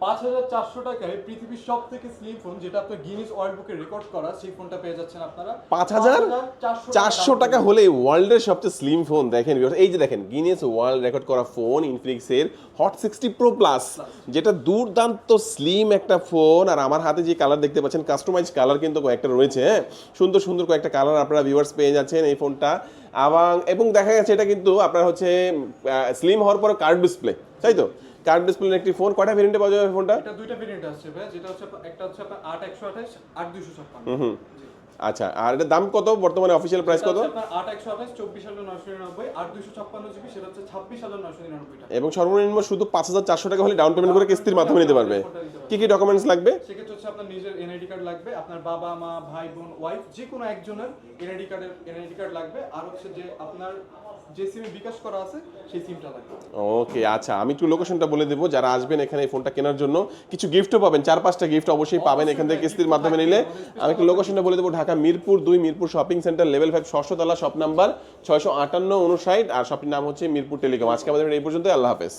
5400 টাকায় পৃথিবীর সবথেকে স্লিম ফোন, যেটা আপনার গিনেস ওয়ার্ল্ড বুকে রেকর্ড করা, সেই ফোনটা পেয়ে যাচ্ছেন আপনারা 5400 টাকা হলে ওয়ার্ল্ডের সবচেয়ে স্লিম ফোন। দেখেন এই যে দেখেন গিনেস ওয়ার্ল্ড রেকর্ড করা ফোন ইনফিনিক্সের হট 60 প্রো প্লাস, যেটা দুর্দান্ত স্লিম একটা ফোন। আর আমার হাতে যে কালার দেখতে পাচ্ছেন কাস্টমাইজ কালার কিন্তু কয়েকটা রয়েছে, হ্যাঁ সুন্দর সুন্দর কয়েকটা কালার আপনারা ভিউয়ার্স পেয়ে যাচ্ছেন এই ফোনটা। এবং দেখা গেছে এটা কিন্তু আপনার হচ্ছে স্লিম হওয়ার পর কার্ভ ডিসপ্লে, তাই তো? কার্ভ ডিসপ্লে একটি ফোন। কয়টা ভেরিয়েন্টে পাওয়া যাবে ফোনটা? এটা দুইটা ভেরিয়েন্ট আছে ভাই, যেটা হচ্ছে একটা হচ্ছে আপনার 8128 8256। আচ্ছা, আর এটার দাম কত বর্তমানে, অফিসিয়াল প্রাইস কত? আপনার 8128 24999 আর 256 জিবি, সেটা হচ্ছে 26999 টাকা। এবং সর্বনিম্ন শুধু 5400 টাকা হলে ডাউন পেমেন্ট করে কিস্তির মাধ্যমে নিতে পারবে। কি কি ডকুমেন্টস লাগবে? সেক্ষেত্রে হচ্ছে আপনার নিজের এনআইডি কার্ড লাগবে, আপনার বাবা মা ভাই বোন ওয়াইফ যে কোনো একজনের এনআইডি কার্ড লাগবে, আর হচ্ছে যে আপনার যে সিমে বিকাশ করা আছে সেই সিমটা লাগবে। ওকে, আচ্ছা আমি একটু লোকেশনটা বলে দেবো, যারা আসবেন এখানে এই ফোনটা কেনার জন্য কিছু গিফটও পাবেন, 4-5টা গিফট অবশ্যই পাবেন এখান থেকে কিস্তির মাধ্যমে নিলে। আমি একটু লোকেশনটা বলে দেবো, Dhaka Mirpur 2 Mirpur shopping centre level 5 ষষ্ঠ তলা, শপ নাম্বার 658-59, আর শপের নাম হচ্ছে মিরপুর টেলিকম। আজকে আমাদের এই পর্যন্ত, আল্লাহ হাফেজ।